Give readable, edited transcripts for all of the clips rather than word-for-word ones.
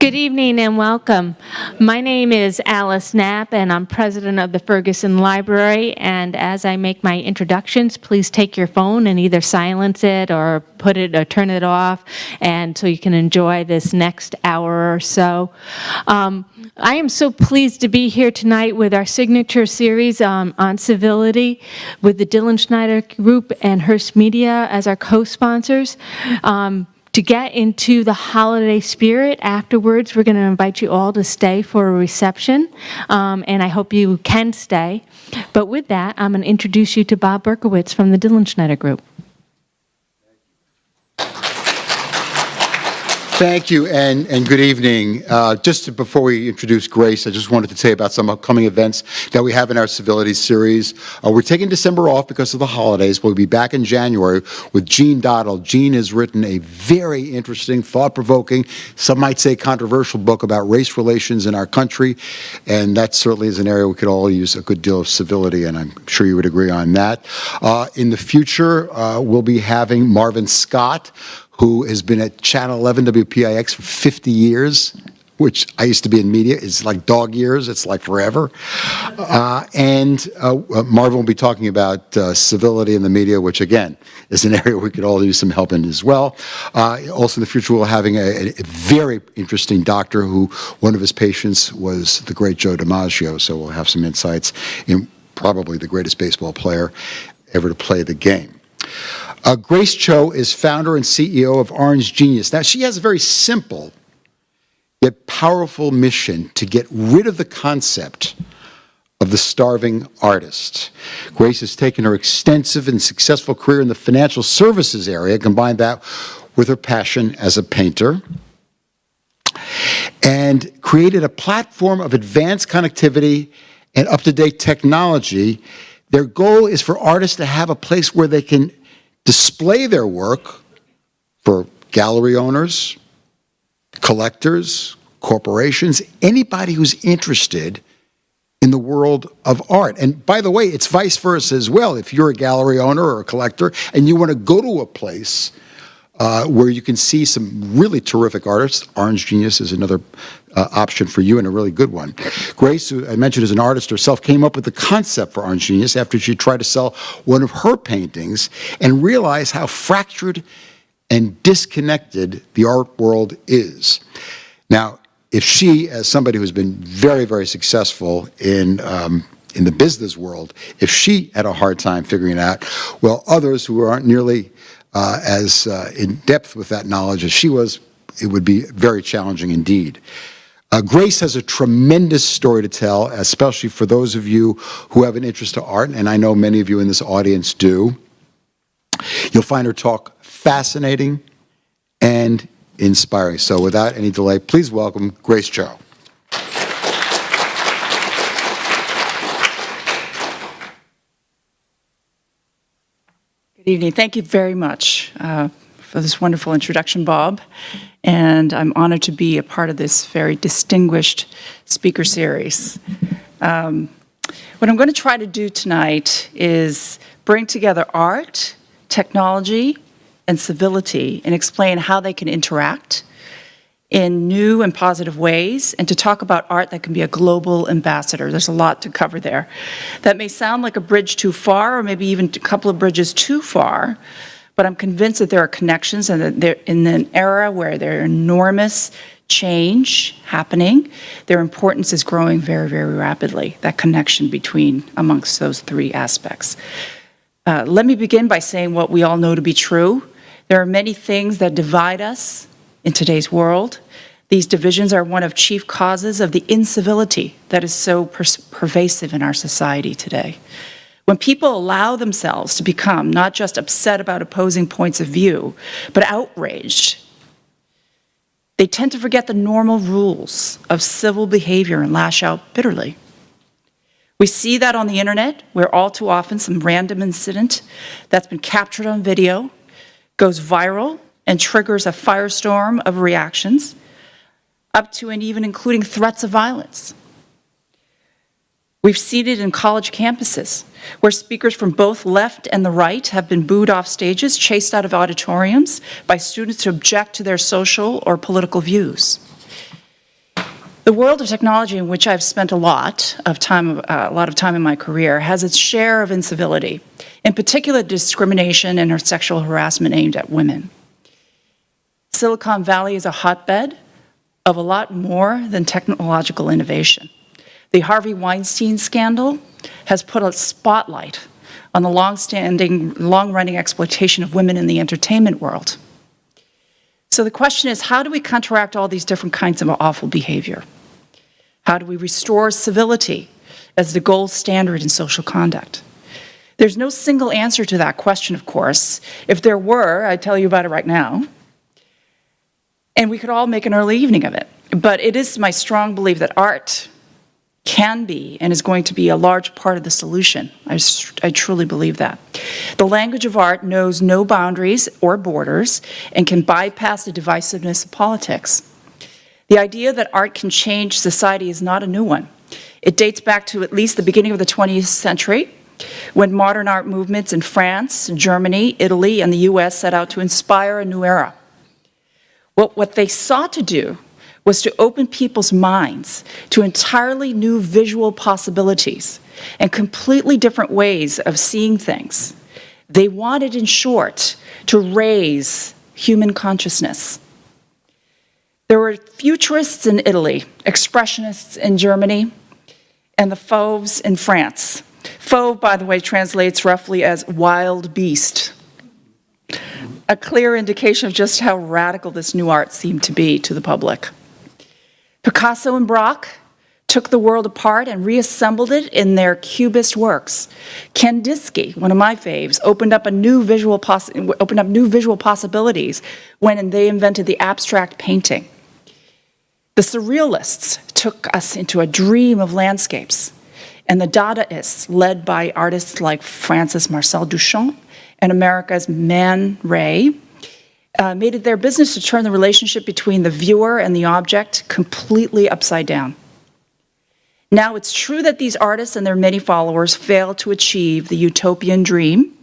Good evening and welcome. My name is Alice Knapp and I'm president of the Ferguson Library, and as I make my introductions, please take your phone and either silence it or put it or turn it off, and so you can enjoy this next hour or so. I am so pleased to be here tonight with our signature series on civility with the Dylan Schneider Group and Hearst Media as our co-sponsors. To get into the holiday spirit, afterwards we're going to invite you all to stay for a reception, and I hope you can stay. But with that, I'm going to introduce you to Bob Berkowitz from the Dylan Schneider Group. Thank you, and good evening. Before we introduce Grace, I just wanted to say about some upcoming events that we have in our Civility series. We're taking December off because of the holidays. We'll be back in January with Jean Dottle. Jean has written a very interesting, thought-provoking, some might say controversial book about race relations in our country, and that certainly is an area we could all use a good deal of civility, and I'm sure you would agree on that. In the future, we'll be having Marvin Scott, who has been at Channel 11 WPIX for 50 years, which I used to be in media. It's like dog years. It's like forever. Marvin will be talking about civility in the media, which, again, is an area we could all use some help in as well. Also in the future, we're having a very interesting doctor who one of his patients was the great Joe DiMaggio, so we'll have some insights in probably the greatest baseball player ever to play the game. Grace Cho is founder and CEO of Orange Genius. Now, she has a very simple yet powerful mission to get rid of the concept of the starving artist. Grace has taken her extensive and successful career in the financial services area, combined that with her passion as a painter, and created a platform of advanced connectivity and up-to-date technology. Their goal is for artists to have a place where they can display their work for gallery owners, collectors, corporations, anybody who's interested in the world of art. And by the way, it's vice versa as well. If you're a gallery owner or a collector and you want to go to a place where you can see some really terrific artists, Orange Genius is another option for you, and a really good one. Grace, who I mentioned is an artist herself, came up with the concept for Orange Genius after she tried to sell one of her paintings and realized how fractured and disconnected the art world is. Now, if she, as somebody who's been very, very successful in the business world, if she had a hard time figuring it out, well, others who aren't nearly as in depth with that knowledge as she was, it would be very challenging indeed. Grace has a tremendous story to tell, especially for those of you who have an interest to art, and I know many of you in this audience do. You'll find her talk fascinating and inspiring. So without any delay, please welcome Grace Cho. Good evening. Thank you very much for this wonderful introduction, Bob. And I'm honored to be a part of this very distinguished speaker series. What I'm going to try to do tonight is bring together art, technology, and civility and explain how they can interact in new and positive ways, and to talk about art that can be a global ambassador. There's a lot to cover there. That may sound like a bridge too far, or maybe even a couple of bridges too far, but I'm convinced that there are connections, and that they're in an era where there are enormous change happening, their importance is growing very, very rapidly, that connection amongst those three aspects. Let me begin by saying what we all know to be true. There are many things that divide us in today's world. These divisions are one of chief causes of the incivility that is so pervasive in our society today. When people allow themselves to become not just upset about opposing points of view, but outraged, they tend to forget the normal rules of civil behavior and lash out bitterly. We see that on the internet, where all too often some random incident that's been captured on video goes viral and triggers a firestorm of reactions, up to and even including threats of violence. We've seen it in college campuses, where speakers from both left and the right have been booed off stages, chased out of auditoriums by students who object to their social or political views. The world of technology in which I've spent a lot of time in my career has its share of incivility, in particular discrimination and sexual harassment aimed at women. Silicon Valley is a hotbed of a lot more than technological innovation. The Harvey Weinstein scandal has put a spotlight on the long-running exploitation of women in the entertainment world. So the question is, how do we counteract all these different kinds of awful behavior? How do we restore civility as the gold standard in social conduct? There's no single answer to that question, of course. If there were, I'd tell you about it right now. And we could all make an early evening of it. But it is my strong belief that art can be and is going to be a large part of the solution. I truly believe that. The language of art knows no boundaries or borders and can bypass the divisiveness of politics. The idea that art can change society is not a new one. It dates back to at least the beginning of the 20th century, when modern art movements in France, Germany, Italy, and the US set out to inspire a new era. What they sought to do was to open people's minds to entirely new visual possibilities and completely different ways of seeing things. They wanted, in short, to raise human consciousness. There were futurists in Italy, expressionists in Germany, and the fauves in France. Fauve, by the way, translates roughly as wild beast. A clear indication of just how radical this new art seemed to be to the public. Picasso and Braque took the world apart and reassembled it in their cubist works. Kandinsky, one of my faves, opened up new visual possibilities when they invented the abstract painting. The Surrealists took us into a dream of landscapes, and the Dadaists, led by artists like Francis Marcel Duchamp and America's Man Ray, made it their business to turn the relationship between the viewer and the object completely upside down. Now, it's true that these artists and their many followers failed to achieve the utopian dream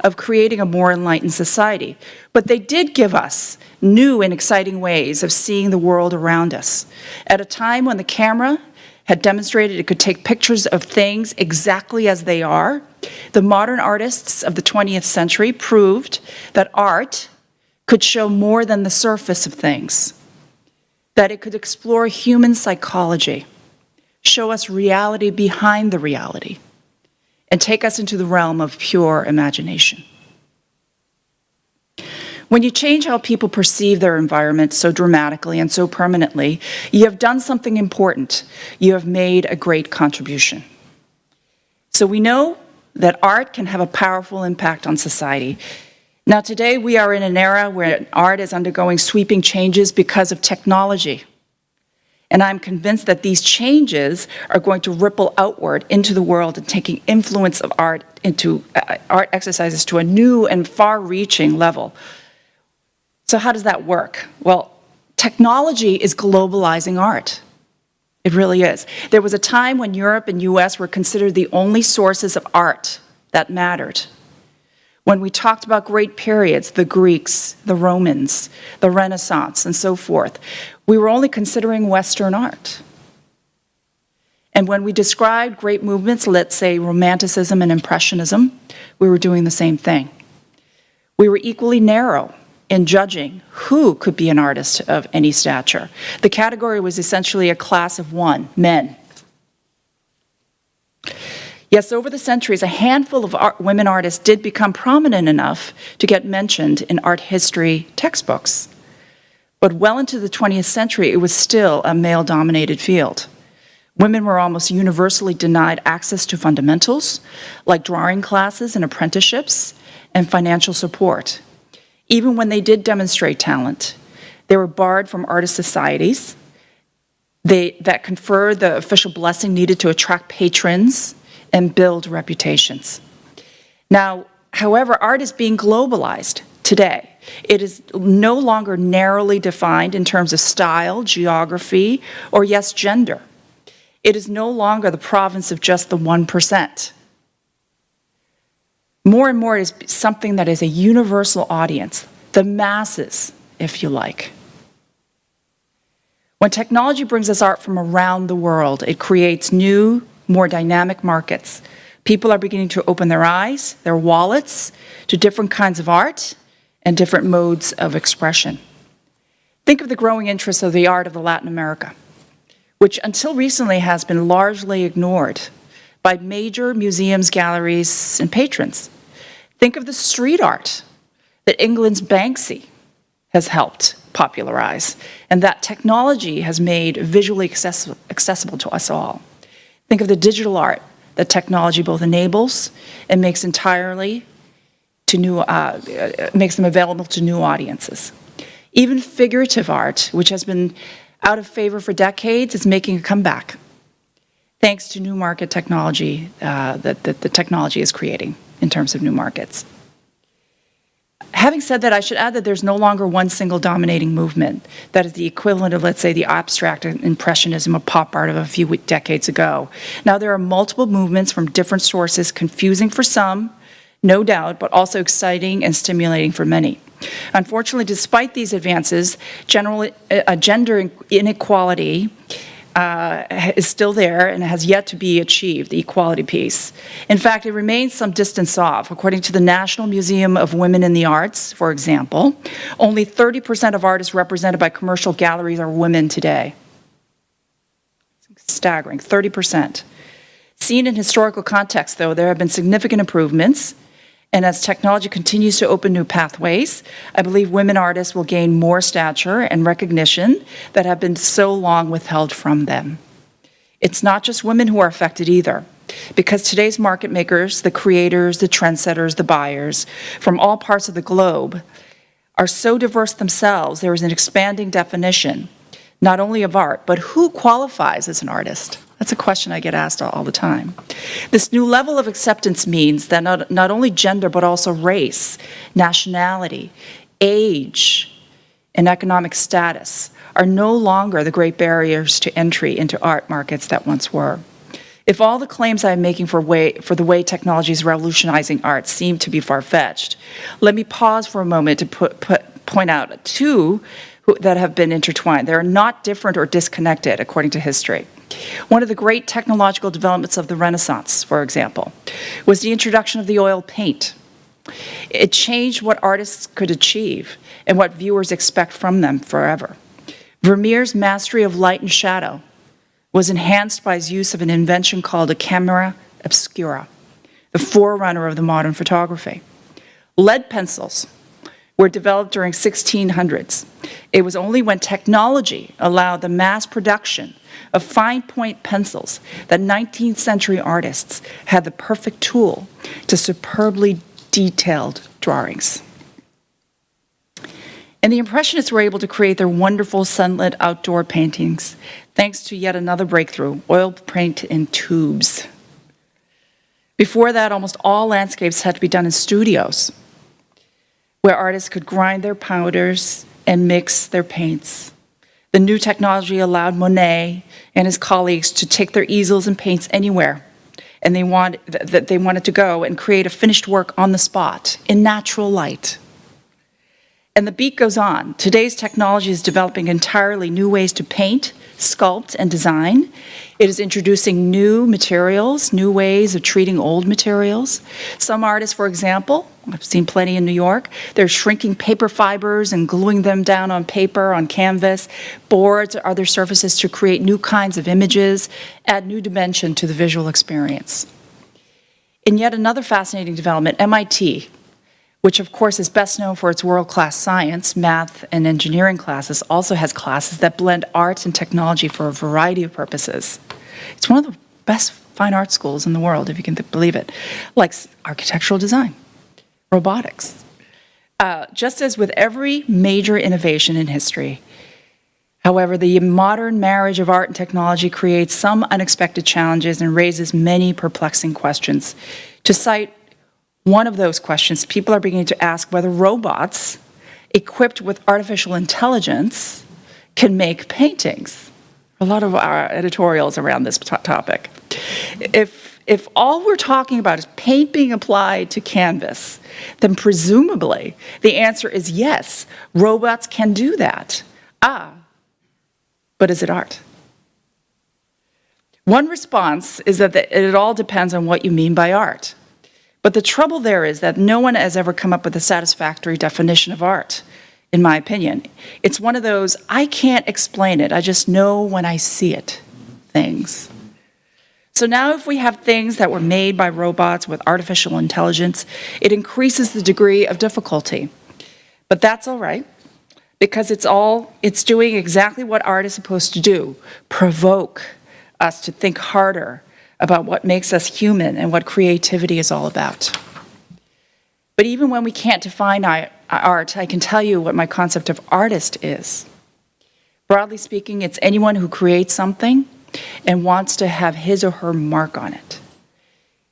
of creating a more enlightened society, but they did give us new and exciting ways of seeing the world around us. At a time when the camera had demonstrated it could take pictures of things exactly as they are, the modern artists of the 20th century proved that art could show more than the surface of things, that it could explore human psychology, show us reality behind the reality, and take us into the realm of pure imagination. When you change how people perceive their environment so dramatically and so permanently, you have done something important. You have made a great contribution. So we know that art can have a powerful impact on society. Now, today we are in an era where art is undergoing sweeping changes because of technology. And I'm convinced that these changes are going to ripple outward into the world and taking influence of art into art exercises to a new and far-reaching level. So how does that work? Well, technology is globalizing art. It really is. There was a time when Europe and US were considered the only sources of art that mattered. When we talked about great periods, the Greeks, the Romans, the Renaissance, and so forth, we were only considering Western art. And when we described great movements, let's say Romanticism and Impressionism, we were doing the same thing. We were equally narrow in judging who could be an artist of any stature. The category was essentially a class of one, men. Yes, over the centuries, a handful of women artists did become prominent enough to get mentioned in art history textbooks. But well into the 20th century, it was still a male-dominated field. Women were almost universally denied access to fundamentals, like drawing classes and apprenticeships, and financial support. Even when they did demonstrate talent, they were barred from artist societies that conferred the official blessing needed to attract patrons and build reputations. Now, however, art is being globalized today. It is no longer narrowly defined in terms of style, geography, or yes, gender. It is no longer the province of just the 1%. More and more, it is something that is a universal audience, the masses, if you like. When technology brings us art from around the world, it creates new, more dynamic markets. People are beginning to open their eyes, their wallets, to different kinds of art and different modes of expression. Think of the growing interest of the art of Latin America, which until recently has been largely ignored by major museums, galleries, and patrons. Think of the street art that England's Banksy has helped popularize, and that technology has made visually accessible to us all. Think of the digital art that technology both enables and makes entirely to new, makes them available to new audiences. Even figurative art, which has been out of favor for decades, is making a comeback, thanks to new market technology that the technology is creating in terms of new markets. Having said that, I should add that there's no longer one single dominating movement that is the equivalent of, let's say, the abstract impressionism of pop art of a few decades ago. Now, there are multiple movements from different sources, confusing for some, no doubt, but also exciting and stimulating for many. Unfortunately, despite these advances, gender inequality is still there and has yet to be achieved, the equality piece. In fact, it remains some distance off. According to the National Museum of Women in the Arts, for example, only 30% of artists represented by commercial galleries are women today. It's staggering, 30%. Seen in historical context, though, there have been significant improvements. And as technology continues to open new pathways, I believe women artists will gain more stature and recognition that have been so long withheld from them. It's not just women who are affected either, because today's market makers, the creators, the trendsetters, the buyers, from all parts of the globe, are so diverse themselves, there is an expanding definition, not only of art, but who qualifies as an artist? That's a question I get asked all the time. This new level of acceptance means that not only gender, but also race, nationality, age, and economic status are no longer the great barriers to entry into art markets that once were. If all the claims I'm making for the way technology is revolutionizing art seem to be far-fetched, let me pause for a moment to point out two that have been intertwined. They are not different or disconnected, according to history. One of the great technological developments of the Renaissance, for example, was the introduction of the oil paint. It changed what artists could achieve and what viewers expect from them forever. Vermeer's mastery of light and shadow was enhanced by his use of an invention called a camera obscura, the forerunner of the modern photography. Lead pencils were developed during 1600s. It was only when technology allowed the mass production of fine point pencils that 19th century artists had the perfect tool to superbly detailed drawings. And the Impressionists were able to create their wonderful sunlit outdoor paintings thanks to yet another breakthrough, oil paint in tubes. Before that, almost all landscapes had to be done in studios, where artists could grind their powders and mix their paints. The new technology allowed Monet and his colleagues to take their easels and paints anywhere, and they wanted to go and create a finished work on the spot in natural light. And the beat goes on. Today's technology is developing entirely new ways to paint, sculpt, and design. It is introducing new materials, new ways of treating old materials. Some artists, for example, I've seen plenty in New York, they're shrinking paper fibers and gluing them down on paper, on canvas, boards, or other surfaces to create new kinds of images, add new dimension to the visual experience. In yet another fascinating development, MIT, which of course is best known for its world-class science, math, and engineering classes, also has classes that blend art and technology for a variety of purposes. It's one of the best fine art schools in the world, if you can believe it, like architectural design, robotics. Just as with every major innovation in history, however, the modern marriage of art and technology creates some unexpected challenges and raises many perplexing questions. To cite one of those questions, people are beginning to ask whether robots equipped with artificial intelligence can make paintings. A lot of our editorials around this topic. If all we're talking about is paint being applied to canvas, then presumably the answer is yes, robots can do that. But but is it art? One response is that it all depends on what you mean by art. But the trouble there is that no one has ever come up with a satisfactory definition of art, in my opinion. It's one of those, I can't explain it, I just know when I see it things. So now if we have things that were made by robots with artificial intelligence, it increases the degree of difficulty. But that's all right, because it's doing exactly what art is supposed to do, provoke us to think harder about what makes us human and what creativity is all about. But even when we can't define art, I can tell you what my concept of artist is. Broadly speaking, it's anyone who creates something and wants to have his or her mark on it.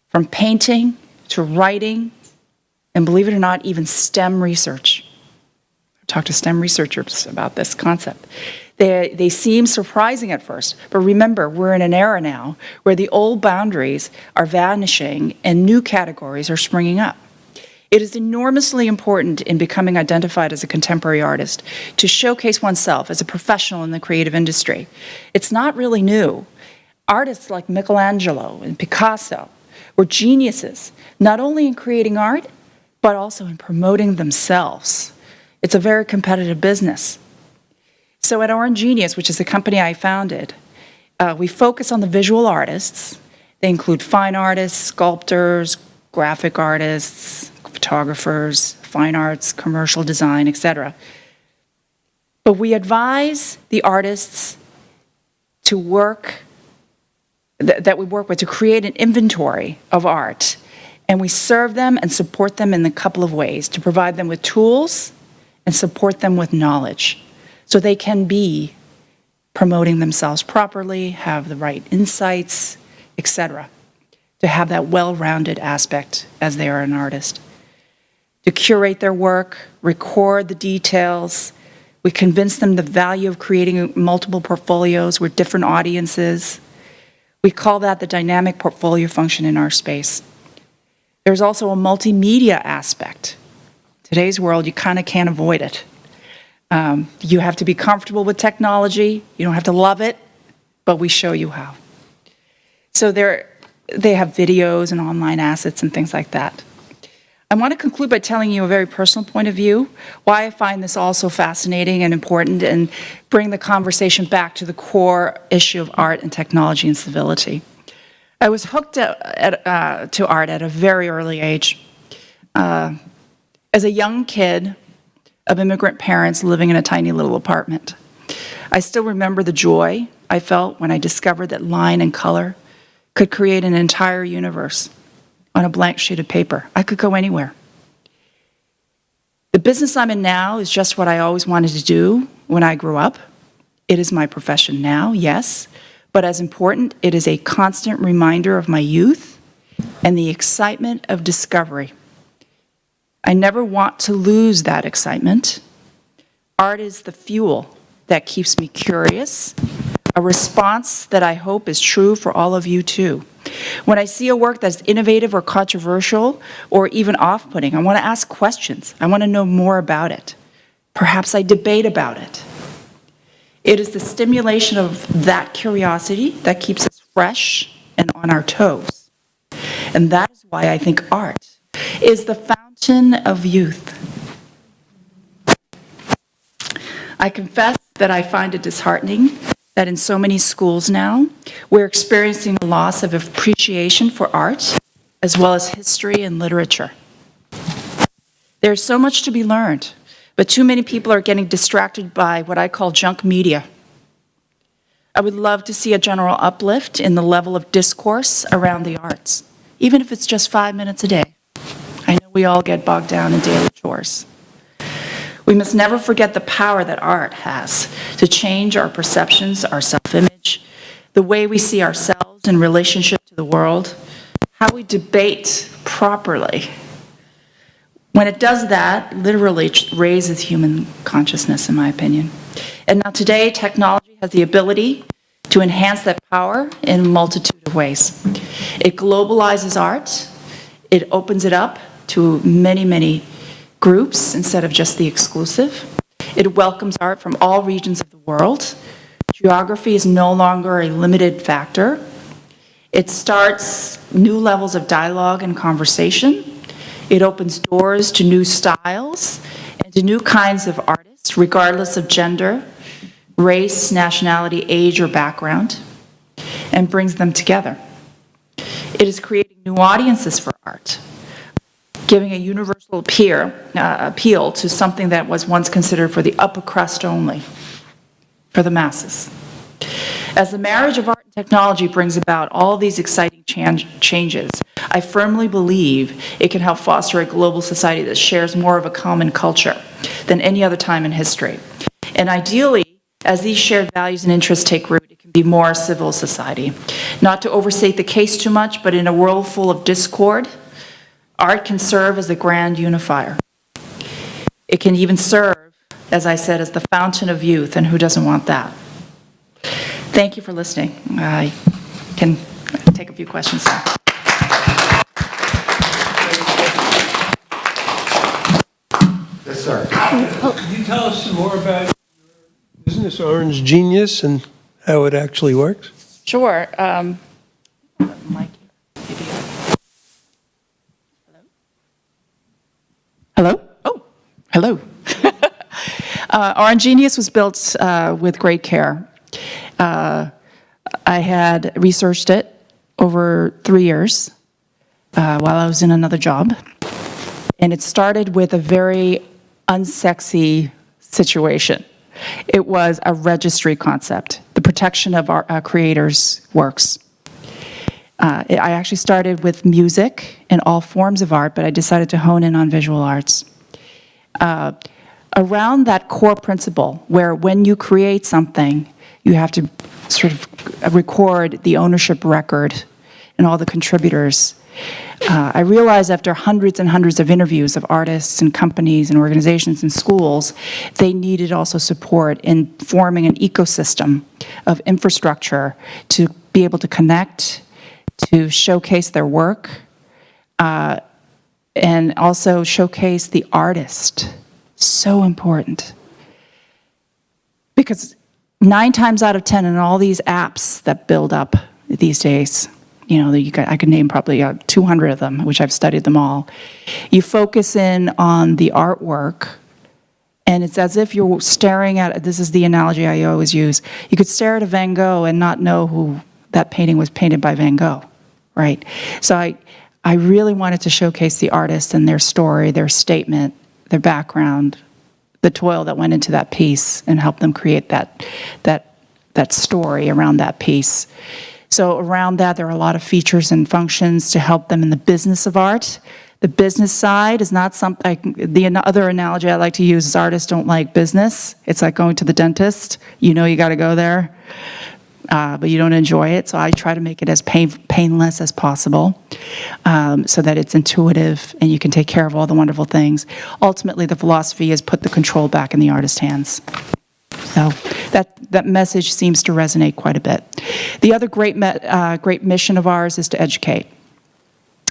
From painting to writing, and believe it or not, even STEM research. I've talked to STEM researchers about this concept. They seem surprising at first, but remember, we're in an era now where the old boundaries are vanishing and new categories are springing up. It is enormously important in becoming identified as a contemporary artist to showcase oneself as a professional in the creative industry. It's not really new. Artists like Michelangelo and Picasso were geniuses, not only in creating art, but also in promoting themselves. It's a very competitive business. So at Orange Genius, which is the company I founded, we focus on the visual artists. They include fine artists, sculptors, graphic artists, photographers, fine arts, commercial design, etc. But we advise the artists to work, that we work with, to create an inventory of art. And we serve them and support them in a couple of ways, to provide them with tools and support them with knowledge, so they can be promoting themselves properly, have the right insights, etc., to have that well-rounded aspect as they are an artist. To curate their work, record the details. We convince them the value of creating multiple portfolios with different audiences. We call that the dynamic portfolio function in our space. There's also a multimedia aspect. Today's world, you kind of can't avoid it. You have to be comfortable with technology. You don't have to love it, but we show you how. So they have videos and online assets and things like that. I want to conclude by telling you a very personal point of view, why I find this also fascinating and important, and bring the conversation back to the core issue of art and technology and civility. I was hooked to art at a very early age. As a young kid of immigrant parents living in a tiny little apartment, I still remember the joy I felt when I discovered that line and color could create an entire universe on a blank sheet of paper. I could go anywhere. The business I'm in now is just what I always wanted to do when I grew up. It is my profession now, yes, but as important, it is a constant reminder of my youth and the excitement of discovery. I never want to lose that excitement. Art is the fuel that keeps me curious, a response that I hope is true for all of you too. When I see a work that's innovative or controversial or even off-putting, I want to ask questions. I want to know more about it. Perhaps I debate about it. It is the stimulation of that curiosity that keeps us fresh and on our toes. And that is why I think art is the fountain of youth. I confess that I find it disheartening that in so many schools now, we're experiencing a loss of appreciation for art, as well as history and literature. There's so much to be learned, but too many people are getting distracted by what I call junk media. I would love to see a general uplift in the level of discourse around the arts, even if it's just 5 minutes a day. I know we all get bogged down in daily chores. We must never forget the power that art has to change our perceptions, our self-image, the way we see ourselves in relationship to the world, how we debate properly. When it does that, literally it raises human consciousness, in my opinion. And now today, technology has the ability to enhance that power in a multitude of ways. It globalizes art. It opens it up to many, many groups instead of just the exclusive. It welcomes art from all regions of the world, Geography is no longer a limited factor. It starts new levels of dialogue and conversation. It opens doors to new styles and to new kinds of artists, regardless of gender, race, nationality, age, or background, and brings them together. It is creating new audiences for art, giving a universal appeal to something that was once considered for the upper crust only, for the masses. As the marriage of art and technology brings about all these exciting changes, I firmly believe it can help foster a global society that shares more of a common culture than any other time in history. And ideally, as these shared values and interests take root, it can be more civil society. Not to overstate the case too much, but in a world full of discord, art can serve as a grand unifier. It can even serve, as I said, as the fountain of youth, and who doesn't want that? Thank you for listening. I can take a few questions now. Yes, sir. Can you tell us some more about your business, Orange Genius, and how it actually works? Sure. Mike, maybe. Hello? Oh, hello. Orange Genius was built with great care. I had researched it over 3 years while I was in another job. And it started with a very unsexy situation. It was a registry concept, the protection of our creators' works. I actually started with music and all forms of art, but I decided to hone in on visual arts. Around that core principle, where when you create something, you have to sort of record the ownership record and all the contributors. I realized after hundreds and hundreds of interviews of artists and companies and organizations and schools, they needed also support in forming an ecosystem of infrastructure to be able to connect, to showcase their work, and also showcase the artist. So important. Because 9 times out of 10 in all these apps that build up these days, you know, I could name probably 200 of them, which I've studied them all. You focus in on the artwork, and it's as if you're staring at, this is the analogy I always use, you could stare at a Van Gogh and not know who that painting was painted by Van Gogh, right? So I really wanted to showcase the artist and their story, their statement, their background, the toil that went into that piece, and help them create that story around that piece. So around that, there are a lot of features and functions to help them in the business of art. The business side is not something, the other analogy I like to use is artists don't like business. It's like going to the dentist. You know you got to go there, but you don't enjoy it. So I try to make it as painless as possible so that it's intuitive and you can take care of all the wonderful things. Ultimately, the philosophy is put the control back in the artist's hands. So that message seems to resonate quite a bit. The other great mission of ours is to educate.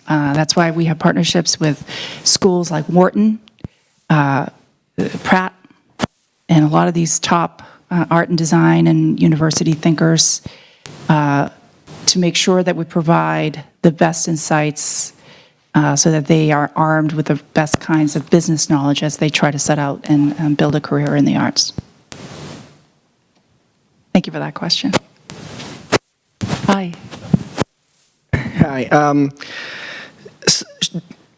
That's why we have partnerships with schools like Wharton, Pratt, and a lot of these top art and design and university thinkers to make sure that we provide the best insights so that they are armed with the best kinds of business knowledge as they try to set out and build a career in the arts. Thank you for that question. Hi. Hi.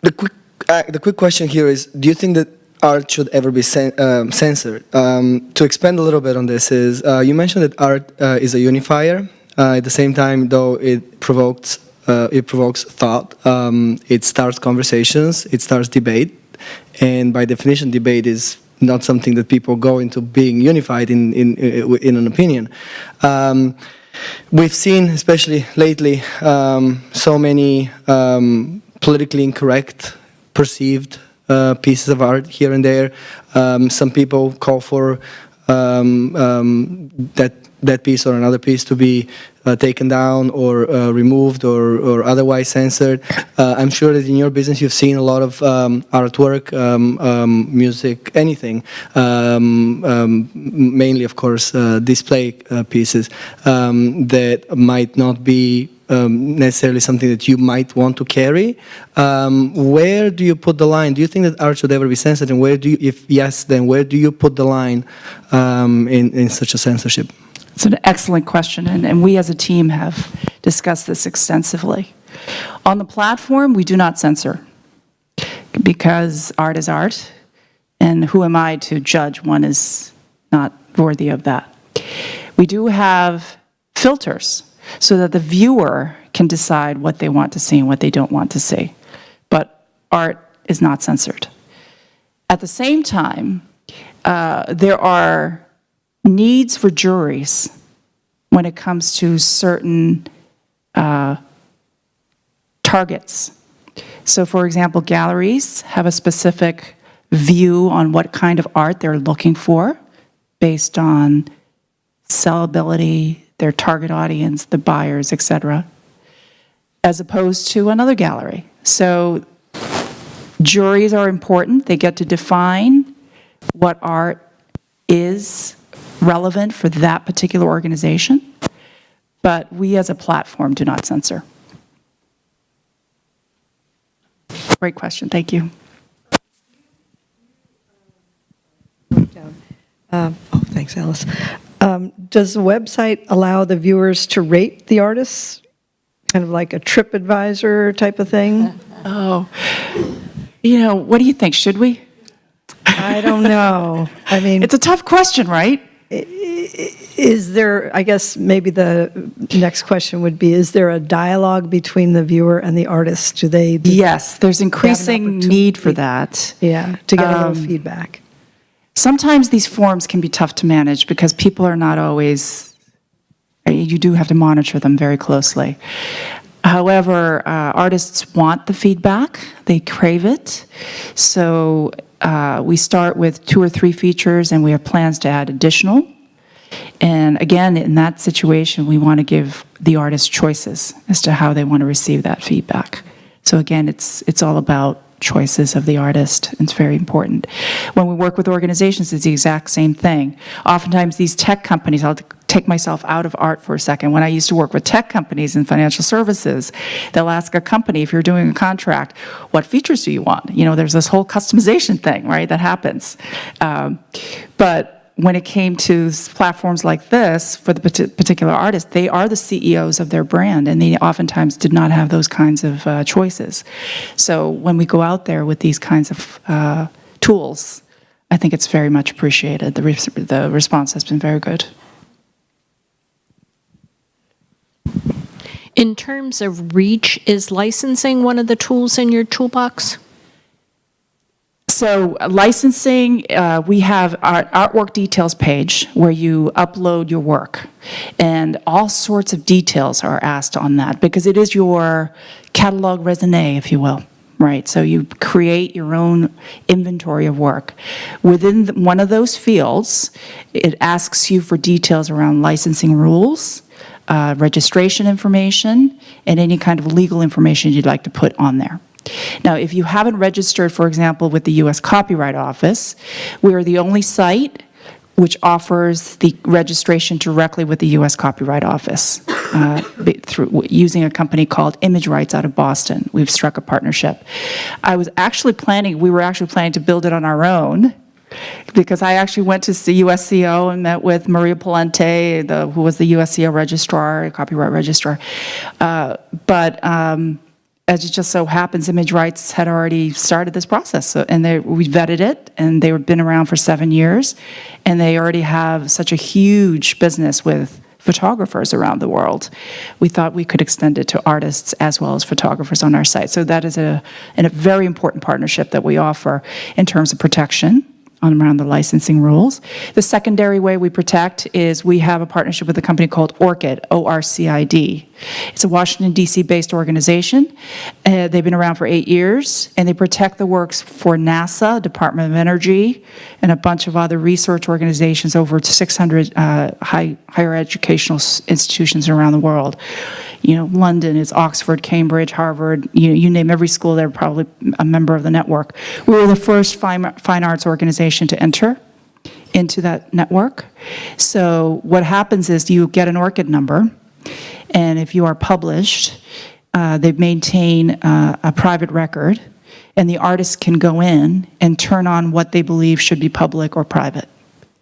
The quick question here is: do you think that art should ever be censored? To expand a little bit on this, is you mentioned that art is a unifier. At the same time, though, it provokes thought. It starts conversations. It starts debate, and by definition, debate is not something that people go into being unified in an opinion. We've seen, especially lately, so many politically incorrect, perceived pieces of art here and there. Some people call for that piece or another piece to be taken down or removed or otherwise censored. I'm sure that in your business you've seen a lot of artwork, music, anything, mainly, of course, display pieces that might not be necessarily something that you might want to carry. Where do you put the line? Do you think that art should ever be censored? And where do you, if yes, then where do you put the line in such a censorship? It's an excellent question, and we as a team have discussed this extensively. On the platform, we do not censor because art is art, and who am I to judge one is not worthy of that. We do have filters so that the viewer can decide what they want to see and what they don't want to see. But art is not censored. At the same time, there are needs for juries when it comes to certain targets. So, for example, galleries have a specific view on what kind of art they're looking for based on sellability, their target audience, the buyers, etc., as opposed to another gallery. So juries are important. They get to define what art is relevant for that particular organization, but we as a platform do not censor. Great question, thank you. Thanks, Alice. Does the website allow the viewers to rate the artists? Kind of like a TripAdvisor type of thing? Oh, what do you think? Should we? I don't know. I mean, It's a tough question, right? is there, I guess maybe the next question would be, is there a dialogue between the viewer and the artist? Do they? Yes, there's increasing need for that. Yeah, to get a little feedback. Sometimes these forums can be tough to manage because people are not always, you do have to monitor them very closely. However, artists want the feedback, they crave it. So we start with 2 or 3 features and we have plans to add additional. And again, in that situation, we want to give the artist choices as to how they want to receive that feedback. So again, it's all about choices of the artist. It's very important. When we work with organizations, it's the exact same thing. Oftentimes these tech companies, I'll take myself out of art for a second. When I used to work with tech companies in financial services, they'll ask a company, if you're doing a contract, what features do you want? There's this whole customization thing, right, that happens. But when it came to platforms like this, for the particular artist, they are the CEOs of their brand, and they oftentimes did not have those kinds of choices. So when we go out there with these kinds of tools, I think it's very much appreciated. The response has been very good. In terms of reach, is licensing one of the tools in your toolbox? So licensing, we have our artwork details page where you upload your work, and all sorts of details are asked on that because it is your catalog raisonné, if you will, right? So you create your own inventory of work. Within one of those fields, it asks you for details around licensing rules, registration information, and any kind of legal information you'd like to put on there. Now, if you haven't registered, for example, with the U.S. Copyright Office, we are the only site which offers the registration directly with the U.S. Copyright Office using a company called Image Rights out of Boston. We've struck a partnership. We were actually planning to build it on our own, because I actually went to the USCO and met with Maria Palente, who was the USCO registrar, copyright registrar. As it just so happens, Image Rights had already started this process, and we vetted it, and they've been around for 7 years, and they already have such a huge business with photographers around the world. We thought we could extend it to artists as well as photographers on our site. So that is a very important partnership that we offer in terms of protection around the licensing rules. The secondary way we protect is we have a partnership with a company called ORCID, ORCID, It's a Washington, D.C. based organization. They've been around for 8 years, and they protect the works for NASA, Department of Energy, and a bunch of other research organizations, over 600 higher educational institutions around the world. You know, London is Oxford, Cambridge, Harvard, you name every school, they're probably a member of the network. We were the first fine arts organization to enter into that network. So what happens is you get an ORCID number, and if you are published, they maintain a private record, and the artists can go in and turn on what they believe should be public or private.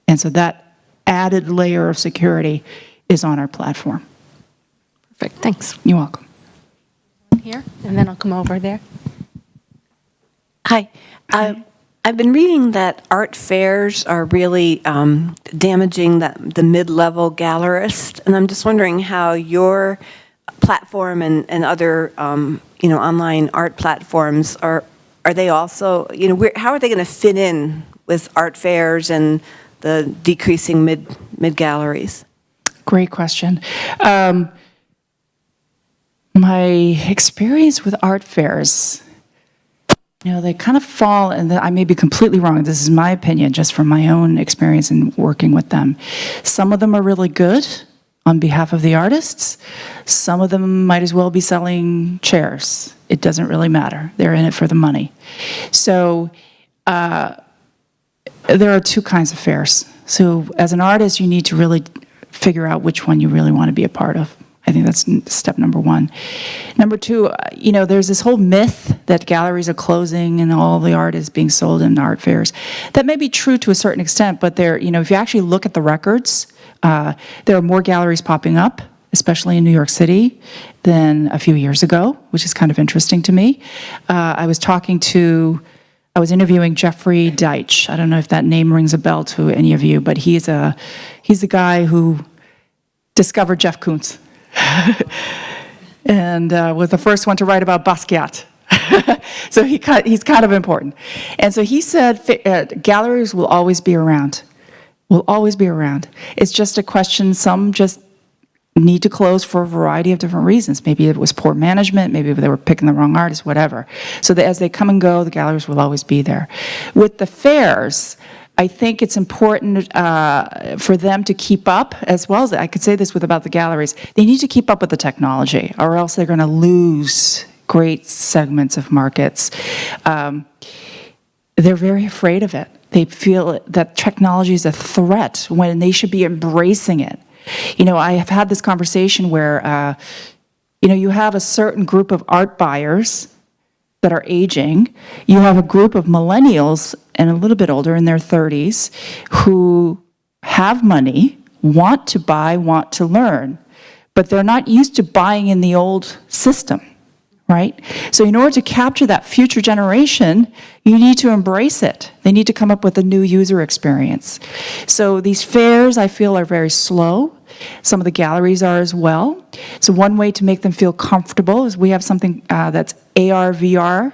And so that added layer of security is on our platform. Perfect, thanks. You're welcome. Here, and then I'll come over there. Hi. I've been reading that art fairs are really damaging the mid-level gallerist, and I'm just wondering how your platform and other online art platforms are they also, how are they going to fit in with art fairs and the decreasing mid galleries? Great question. My experience with art fairs, they kind of fall, and I may be completely wrong, this is my opinion, just from my own experience in working with them. Some of them are really good on behalf of the artists. Some of them might as well be selling chairs. It doesn't really matter. They're in it for the money. So there are two kinds of fairs. So as an artist, you need to really figure out which one you really want to be a part of. I think that's step number one. Number two, there's this whole myth that galleries are closing and all the art is being sold in art fairs. That may be true to a certain extent, but if you actually look at the records, there are more galleries popping up, especially in New York City, than a few years ago, which is kind of interesting to me. I was interviewing Jeffrey Deitch. I don't know if that name rings a bell to any of you, but he's the guy who discovered Jeff Koons. And was the first one to write about Basquiat. So he's kind of important. And so he said galleries will always be around. Will always be around. It's just a question, some just need to close for a variety of different reasons. Maybe it was poor management, maybe they were picking the wrong artists, whatever. So that as they come and go, the galleries will always be there. With the fairs, I think it's important for them to keep up, as well as, I could say this about the galleries, they need to keep up with the technology, or else they're going to lose great segments of markets. They're very afraid of it. They feel that technology is a threat when they should be embracing it. I have had this conversation where, you have a certain group of art buyers that are aging. You have a group of millennials and a little bit older, in their 30s, who have money, want to buy, want to learn, but they're not used to buying in the old system, right? So in order to capture that future generation, you need to embrace it. They need to come up with a new user experience. So these fairs, I feel, are very slow. Some of the galleries are as well. So one way to make them feel comfortable is we have something that's AR, VR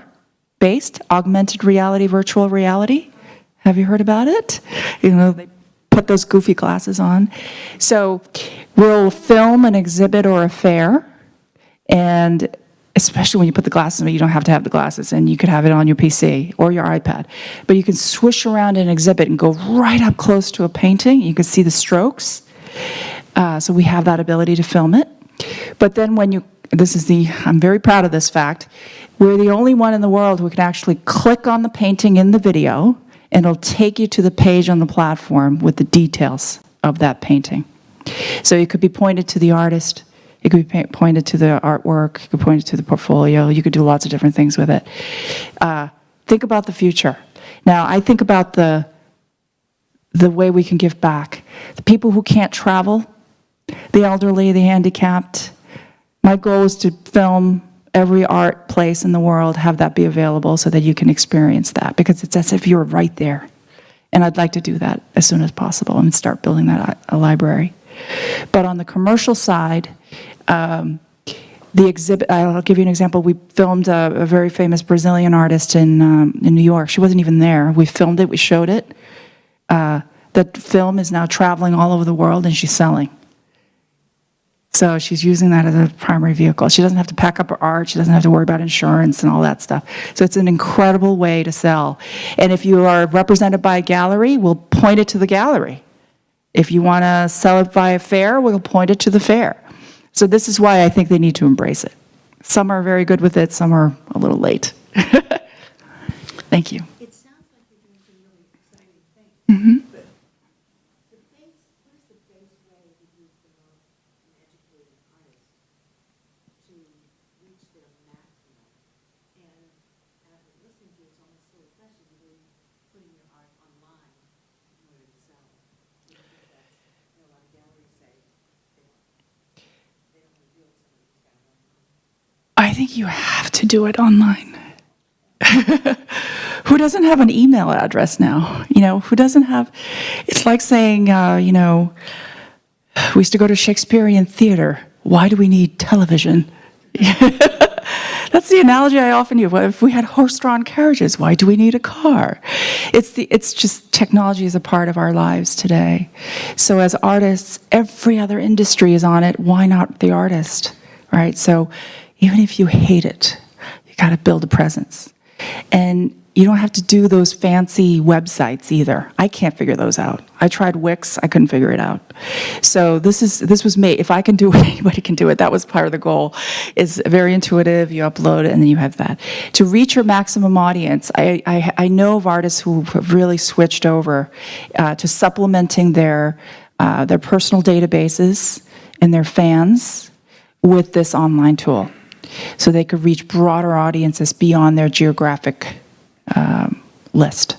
based, augmented reality, virtual reality. Have you heard about it? They put those goofy glasses on. So we'll film an exhibit or a fair, and especially when you put the glasses on, you don't have to have the glasses, and you could have it on your PC or your iPad. But you can swish around an exhibit and go right up close to a painting. You can see the strokes. So we have that ability to film it. But then I'm very proud of this fact, we're the only one in the world who can actually click on the painting in the video, and it'll take you to the page on the platform with the details of that painting. So it could be pointed to the artist, it could be pointed to the artwork, it could be pointed to the portfolio, you could do lots of different things with it. Think about the future. Now, I think about the way we can give back. The people who can't travel, the elderly, the handicapped. My goal is to film every art place in the world, have that be available so that you can experience that, because it's as if you're right there. And I'd like to do that as soon as possible and start building that a library. But on the commercial side, the exhibit, I'll give you an example. We filmed a very famous Brazilian artist in New York. She wasn't even there. We filmed it, we showed it. That film is now traveling all over the world, and she's selling. So she's using that as a primary vehicle. She doesn't have to pack up her art. She doesn't have to worry about insurance and all that stuff. So it's an incredible way to sell. And if you are represented by a gallery, we'll point it to the gallery. If you want to sell it by a fair, we'll point it to the fair. So this is why I think they need to embrace it. Some are very good with it, some are a little late. Thank you. It sounds like you're doing some really exciting things. But what is the best way that you promote and educate artists to reach their maximum? And after listening to you, it's almost so refreshing to be putting your art online in order to sell it. Do you think that's, a lot of galleries say they don't reveal some of these guys online? I think you have to do it online. Who doesn't have an email address now? Who doesn't have, it's like saying, we used to go to Shakespearean theater. Why do we need television? That's the analogy I often use. If we had horse-drawn carriages, why do we need a car? It's just technology is a part of our lives today. So as artists, every other industry is on it. Why not the artist, right? So even if you hate it, you got to build a presence. And you don't have to do those fancy websites either. I can't figure those out. I tried Wix, I couldn't figure it out. So this was made, if I can do it, anybody can do it. That was part of the goal. It's very intuitive, you upload it and then you have that. To reach your maximum audience, I know of artists who have really switched over to supplementing their personal databases and their fans with this online tool. So they could reach broader audiences beyond their geographic list.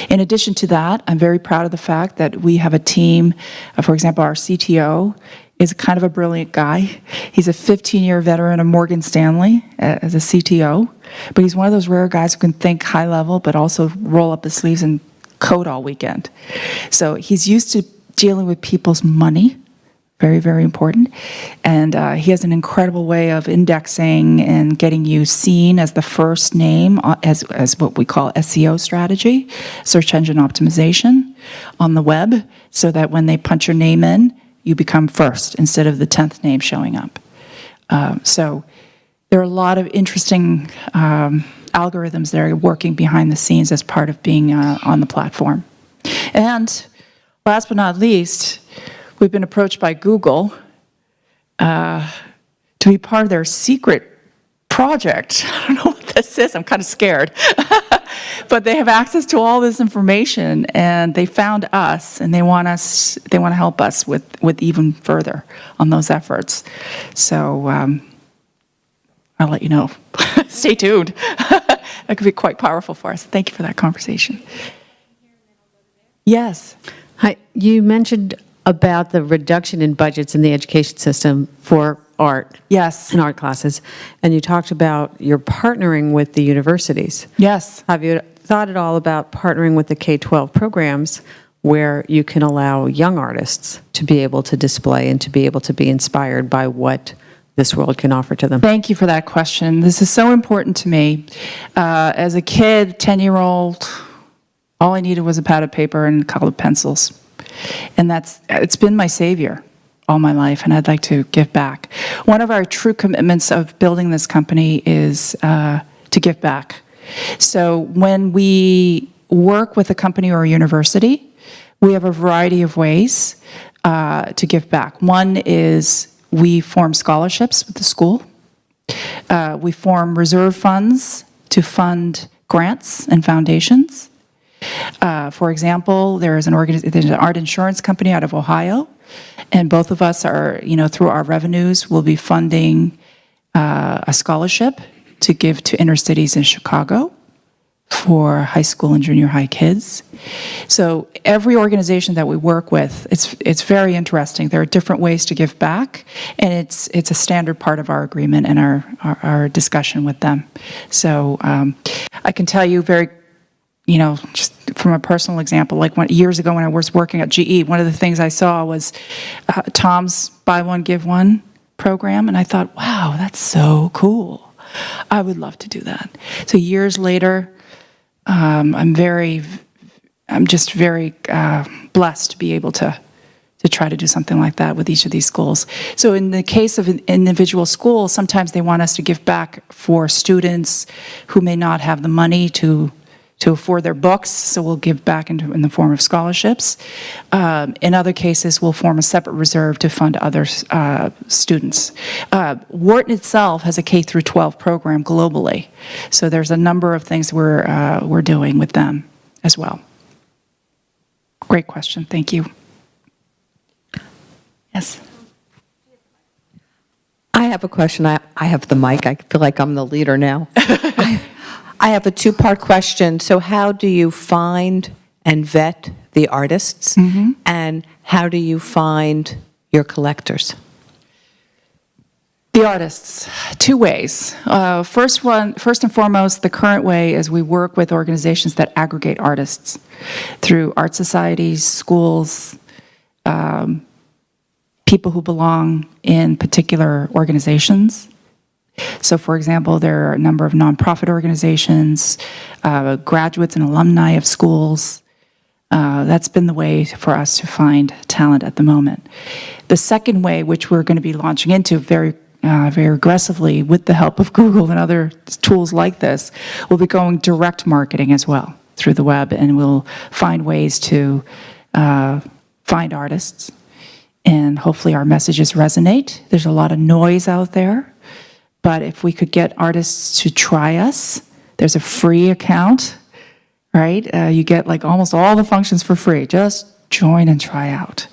In addition to that, I'm very proud of the fact that we have a team, for example, our CTO is kind of a brilliant guy. He's a 15-year veteran of Morgan Stanley as a CTO, but he's one of those rare guys who can think high level, but also roll up his sleeves and code all weekend. So he's used to dealing with people's money. Very, very important. And he has an incredible way of indexing and getting you seen as the first name as what we call SEO strategy, search engine optimization, on the web, so that when they punch your name in, you become first instead of the 10th name showing up. So there are a lot of interesting algorithms that are working behind the scenes as part of being on the platform. And last but not least, we've been approached by Google to be part of their secret project. I don't know what this is. I'm kind of scared. But they have access to all this information, and they found us, and they want to help us with even further on those efforts. So I'll let you know. Stay tuned. That could be quite powerful for us. Thank you for that conversation. Yes. Hi. You mentioned about the reduction in budgets in the education system for art. Yes. And art classes. And you talked about your partnering with the universities. Yes. Have you thought at all about partnering with the K-12 programs where you can allow young artists to be able to display and to be able to be inspired by what this world can offer to them? Thank you for that question. This is so important to me. As a kid, 10-year-old, all I needed was a pad of paper and colored pencils. And it's been my savior all my life, and I'd like to give back. One of our true commitments of building this company is to give back. So when we work with a company or a university, we have a variety of ways to give back. One is we form scholarships with the school. We form reserve funds to fund grants and foundations. For example, there's an art insurance company out of Ohio, and both of us are, through our revenues, will be funding a scholarship to give to inner cities in Chicago for high school and junior high kids. So every organization that we work with, it's very interesting. There are different ways to give back, and it's a standard part of our agreement and our discussion with them. So I can tell you very, just from a personal example, like years ago when I was working at GE, one of the things I saw was Tom's Buy One, Give One program, and I thought, wow, that's so cool. I would love to do that. So years later, I'm just very blessed to be able to to try to do something like that with each of these schools. So in the case of an individual school, sometimes they want us to give back for students who may not have the money to afford their books, so we'll give back in the form of scholarships. In other cases, we'll form a separate reserve to fund other students. Wharton itself has a K through 12 program globally, so there's a number of things we're doing with them as well. Great question, thank you. Yes. I have a question. I have the mic. I feel like I'm the leader now. I have a two-part question. So how do you find and vet the artists? And how do you find your collectors? The artists, two ways. First and foremost, the current way is we work with organizations that aggregate artists through art societies, schools, people who belong in particular organizations. So, for example, there are a number of nonprofit organizations, graduates and alumni of schools. That's been the way for us to find talent at the moment. The second way, which we're going to be launching into very aggressively with the help of Google and other tools like this, we'll be going direct marketing as well through the web, and we'll find ways to find artists, and hopefully our messages resonate. There's a lot of noise out there. But if we could get artists to try us, there's a free account, right? You get like almost all the functions for free. Just join and try out.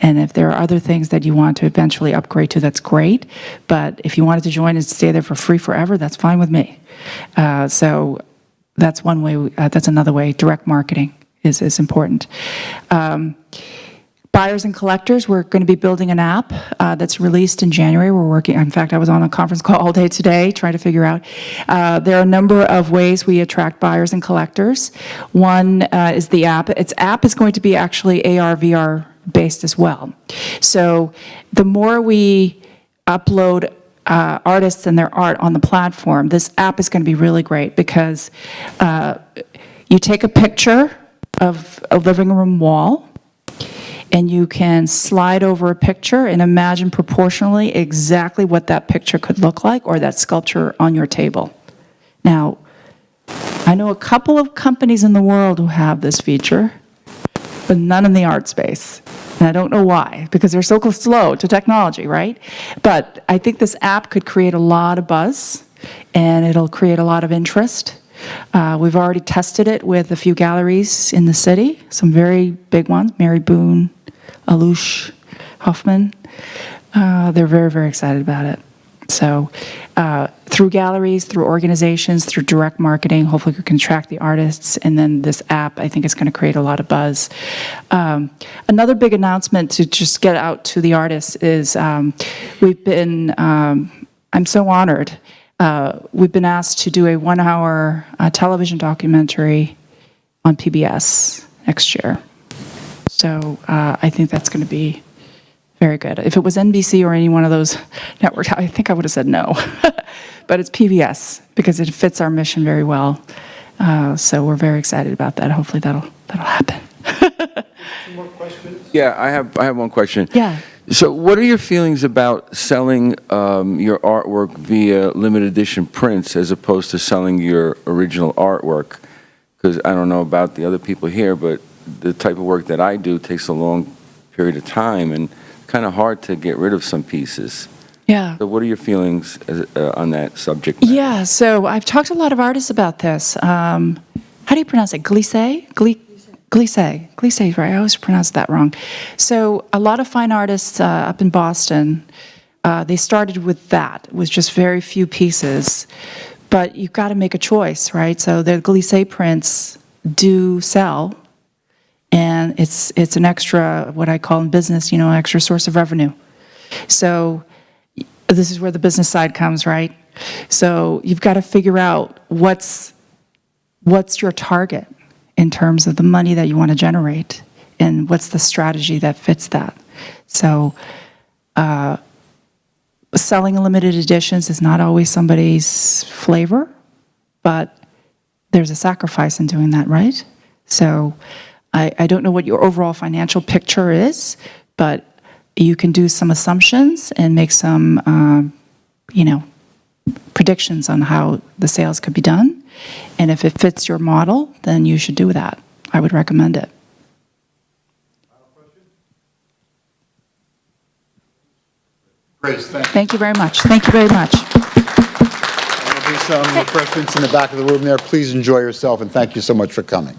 And if there are other things that you want to eventually upgrade to, that's great. But if you wanted to join and stay there for free forever, that's fine with me. So that's one way. That's another way. Direct marketing is important. Buyers and collectors, we're going to be building an app that's released in January. We're working, in fact, I was on a conference call all day today trying to figure out. There are a number of ways we attract buyers and collectors. One is the app. Its app is going to be actually AR, VR based as well. So the more we upload artists and their art on the platform, this app is going to be really great because you take a picture of a living room wall, and you can slide over a picture and imagine proportionally exactly what that picture could look like, or that sculpture on your table. Now, I know a couple of companies in the world who have this feature, but none in the art space. And I don't know why, because they're so slow to technology, right? But I think this app could create a lot of buzz, and it'll create a lot of interest. We've already tested it with a few galleries in the city, some very big ones, Mary Boone, Alush, Hoffman. They're very, very excited about it. So through galleries, through organizations, through direct marketing, hopefully we can track the artists, and then this app, I think, is going to create a lot of buzz. Another big announcement to just get out to the artists is we've been, I'm so honored, we've been asked to do a 1-hour television documentary on PBS next year. So I think that's going to be very good. If it was NBC or any one of those networks, I think I would have said no. But it's PBS because it fits our mission very well. So we're very excited about that. Hopefully that'll happen. Yeah, I have one question. Yeah. So what are your feelings about selling your artwork via limited edition prints as opposed to selling your original artwork? Because I don't know about the other people here, but the type of work that I do takes a long period of time and kind of hard to get rid of some pieces. Yeah. So what are your feelings on that subject matter? Yeah, so I've talked to a lot of artists about this. How do you pronounce it? Glissé? Glissé, right? I always pronounce that wrong. So a lot of fine artists up in Boston, they started with that, with just very few pieces. But you've got to make a choice, right? So the glissé prints do sell, and it's an extra, what I call in business, extra source of revenue. So this is where the business side comes, right? So you've got to figure out what's your target in terms of the money that you want to generate, and what's the strategy that fits that. So selling limited editions is not always somebody's flavor, but there's a sacrifice in doing that, right? So I don't know what your overall financial picture is, but you can do some assumptions and make some, predictions on how the sales could be done. And if it fits your model, then you should do that. I would recommend it. Grace, thank you. Thank you very much. Thank you very much. There'll be some refreshments in the back of the room there. Please enjoy yourself, and thank you so much for coming.